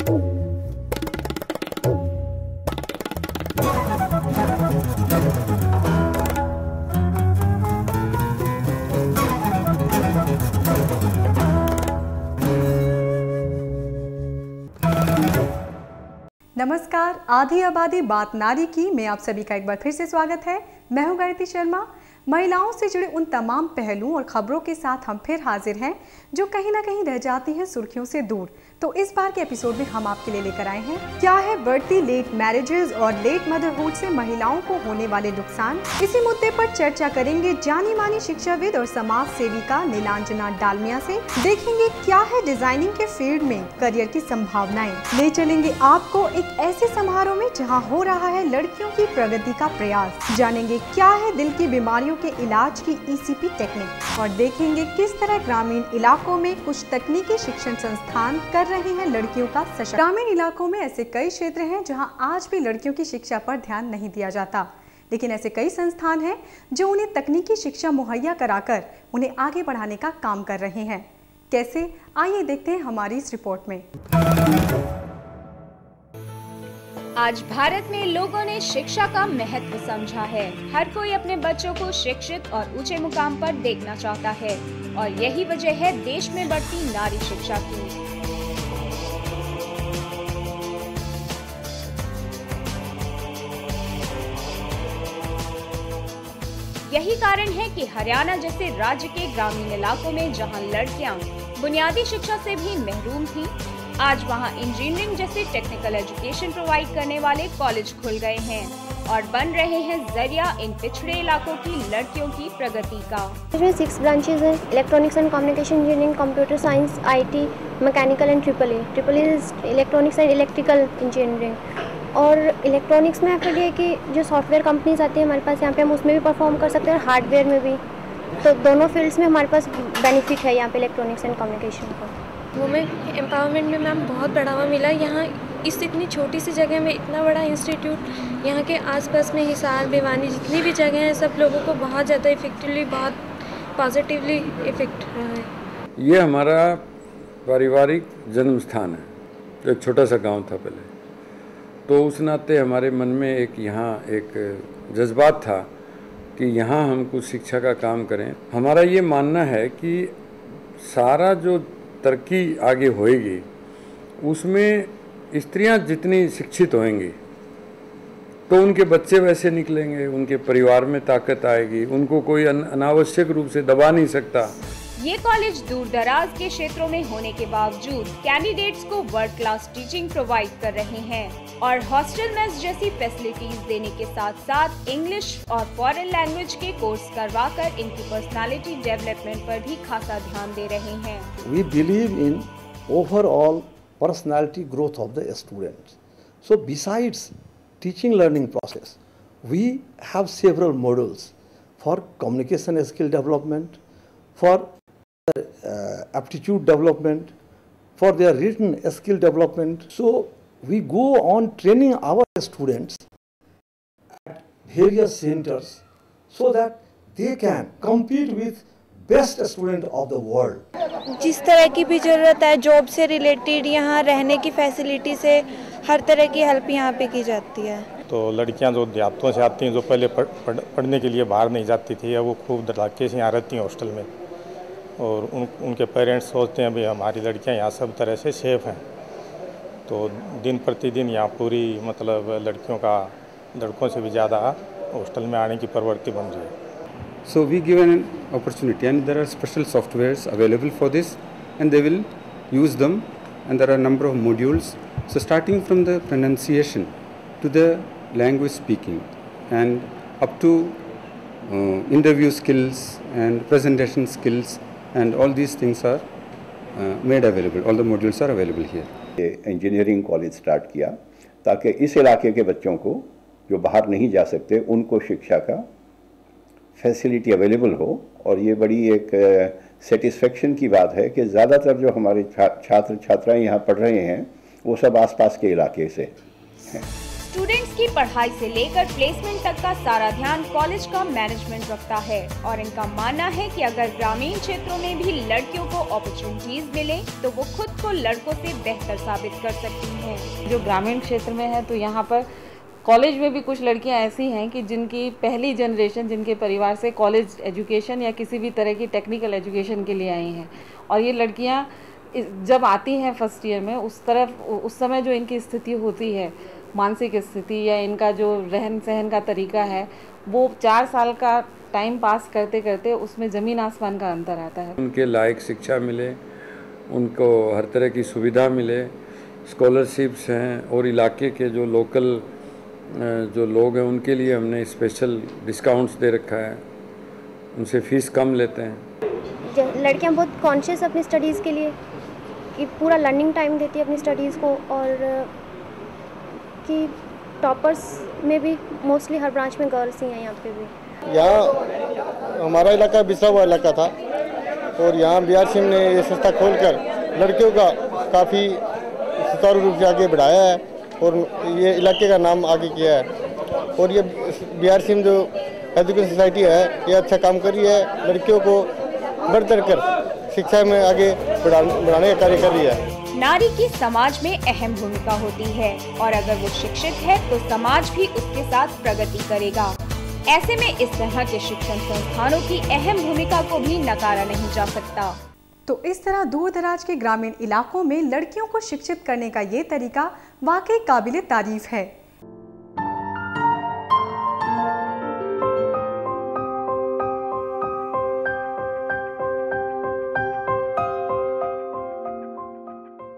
नमस्कार, आधी आबादी बात नारी की में आप सभी का एक बार फिर से स्वागत है। मैं हूं गायत्री शर्मा। महिलाओं से जुड़े उन तमाम पहलुओं और खबरों के साथ हम फिर हाजिर हैं जो कहीं ना कहीं रह जाती हैं सुर्खियों से दूर। तो इस बार के एपिसोड में हम आपके लिए लेकर आए हैं क्या है बढ़ती लेट मैरिजेस और लेट मदरहुड से महिलाओं को होने वाले नुकसान। इसी मुद्दे पर चर्चा करेंगे जानी मानी शिक्षाविद और समाज सेविका नीलांजना डालमिया से। देखेंगे क्या है डिजाइनिंग के फील्ड में करियर की संभावनाएं। ले चलेंगे आपको एक ऐसे समारोह में जहाँ हो रहा है लड़कियों की प्रगति का प्रयास। जानेंगे क्या है दिल की बीमारियों के इलाज की ECP टेक्निक और देखेंगे किस तरह ग्रामीण इलाकों में कुछ तकनीकी शिक्षण संस्थान कर रहे हैं लड़कियों का सशक्त। ग्रामीण इलाकों में ऐसे कई क्षेत्र हैं जहां आज भी लड़कियों की शिक्षा पर ध्यान नहीं दिया जाता, लेकिन ऐसे कई संस्थान हैं जो उन्हें तकनीकी शिक्षा मुहैया कराकर उन्हें आगे बढ़ाने का काम कर रहे हैं। कैसे, आइए देखते हैं हमारी इस रिपोर्ट में। आज भारत में लोगों ने शिक्षा का महत्व समझा है। हर कोई अपने बच्चों को शिक्षित और ऊंचे मुकाम पर देखना चाहता है और यही वजह है देश में बढ़ती नारी शिक्षा की। यही कारण है कि हरियाणा जैसे राज्य के ग्रामीण इलाकों में जहां लड़कियां बुनियादी शिक्षा से भी महरूम थीं, आज वहां इंजीनियरिंग जैसे टेक्निकल एजुकेशन प्रोवाइड करने वाले कॉलेज खुल गए हैं और बन रहे हैं जरिया इन पिछड़े इलाकों की लड़कियों की प्रगति का। इसमें 6 ब्रांचेज हैं: electronics and communication engineering, computer science, IT, mechanical and triple A electronics and electrical engineering. और इलेक्ट्रॉनिक्स में फिर ये कि जो सॉफ्टवेयर कंपनीज आती है हमारे पास यहाँ पे, हम उसमें भी परफॉर्म कर सकते हैं और हार्डवेयर में भी। तो दोनों फील्ड्स में हमारे पास बेनिफिट है यहाँ पे इलेक्ट्रॉनिक्स एंड कम्युनिकेशन का। वुमेन एम्पावरमेंट में मैम बहुत बढ़ावा मिला। यहाँ इस इतनी छोटी सी जगह में इतना बड़ा इंस्टीट्यूट, यहाँ के आसपास में हिसार, भिवानी जितनी भी जगह हैं, सब लोगों को बहुत ज़्यादा इफेक्टिवली, बहुत पॉजिटिवली इफेक्ट रहा है। ये हमारा पारिवारिक जन्म स्थान है। एक छोटा सा गांव था पहले, तो उस नाते हमारे मन में एक जज्बात था कि यहाँ हम कुछ शिक्षा का काम करें। हमारा ये मानना है कि सारा जो तरक्की आगे होएगी उसमें स्त्रियां जितनी शिक्षित होंगी तो उनके बच्चे वैसे निकलेंगे, उनके परिवार में ताकत आएगी, उनको कोई अनावश्यक रूप से दबा नहीं सकता। ये कॉलेज दूर दराज के क्षेत्रों में होने के बावजूद कैंडिडेट्स को वर्ल्ड क्लास टीचिंग प्रोवाइड कर रहे हैं और हॉस्टल मेस जैसी फैसिलिटीज देने के साथ साथ इंग्लिश और फॉरेन लैंग्वेज के कोर्स करवाकर इनकी पर्सनालिटी डेवलपमेंट पर भी खासा ध्यान दे रहे हैं। We believe in overall personality growth of the students. So besides teaching learning process, we have several modules for communication skill development, for aptitude development, for their written skill development. So we go on training our students at various centers so that they can compete with best student of the world. जिस तरह की भी ज़रूरत है job से related, यहाँ रहने की फैसिलिटी से हर तरह की हेल्प यहाँ पे की जाती है। तो लड़कियाँ जो देहातों से आती हैं, जो पहले पढ़ने के लिए बाहर नहीं जाती थी, वो खूब धड़ाके से यहाँ रहती हैं हॉस्टल में और उनके पेरेंट्स सोचते हैं भाई हमारी लड़कियाँ यहाँ सब तरह से सेफ़ हैं। तो दिन प्रतिदिन यहाँ पूरी मतलब लड़कों से भी ज़्यादा हॉस्टल में आने की प्रवृत्ति बन रही है। So we give an opportunity and there are special softwares available for this and they will use them, and there are a number of modules. So starting from the pronunciation to the language speaking and up to interview skills and presentation skills, and all these things are made available. All the modules are available here. Engineering college start किया ताकि इस इलाके के बच्चों को जो बाहर नहीं जा सकते उनको शिक्षा का फैसिलिटी अवेलेबल हो। और ये बड़ी एक सेटिस्फेक्शन की बात है कि ज़्यादातर जो हमारे छात्र छात्राएं यहाँ पढ़ रहे हैं वो सब आसपास के इलाके से हैं। स्टूडेंट्स की पढ़ाई से लेकर प्लेसमेंट तक का सारा ध्यान कॉलेज का मैनेजमेंट रखता है और इनका मानना है कि अगर ग्रामीण क्षेत्रों में भी लड़कियों को अपॉर्चुनिटीज मिले तो वो खुद को लड़कों से बेहतर साबित कर सकती हैं। जो ग्रामीण क्षेत्र में है तो यहाँ पर कॉलेज में भी कुछ लड़कियाँ ऐसी हैं कि जिनकी पहली जनरेशन, जिनके परिवार से कॉलेज एजुकेशन या किसी भी तरह की टेक्निकल एजुकेशन के लिए आई हैं, और ये लड़कियाँ जब आती हैं फर्स्ट ईयर में उस समय जो इनकी स्थिति होती है, मानसिक स्थिति या इनका जो रहन सहन का तरीका है, वो 4 साल का टाइम पास करते करते उसमें ज़मीन आसमान का अंतर आता है। उनके लायक शिक्षा मिले, उनको हर तरह की सुविधा मिले, स्कॉलरशिप्स हैं और इलाके के जो लोकल जो लोग हैं उनके लिए हमने स्पेशल डिस्काउंट्स दे रखा है, उनसे फ़ीस कम लेते हैं। लड़कियां बहुत कॉन्शियस अपनी स्टडीज़ के लिए कि पूरा लर्निंग टाइम देती है अपनी स्टडीज़ को, और कि टॉपर्स में भी मोस्टली हर ब्रांच में गर्ल्स ही हैं। यहाँ पे भी यहाँ हमारा इलाका बिछड़ा हुआ इलाका था और यहाँ BRCM ने ये संस्था खोलकर लड़कियों का काफ़ी सुचारू रूप से आगे बढ़ाया है और ये इलाके का नाम आगे किया है। और ये BRCM जो एजुकेशन सोसाइटी है ये अच्छा काम कर रही है, लड़कियों को बढ़ चढ़ कर शिक्षा में आगे बढ़ाने का कार्य कर रही है। नारी की समाज में अहम भूमिका होती है और अगर वो शिक्षित है तो समाज भी उसके साथ प्रगति करेगा। ऐसे में इस तरह के शिक्षण संस्थानों की अहम भूमिका को भी नकारा नहीं जा सकता। तो इस तरह दूर दराज के ग्रामीण इलाकों में लड़कियों को शिक्षित करने का ये तरीका वाकई काबिले तारीफ है।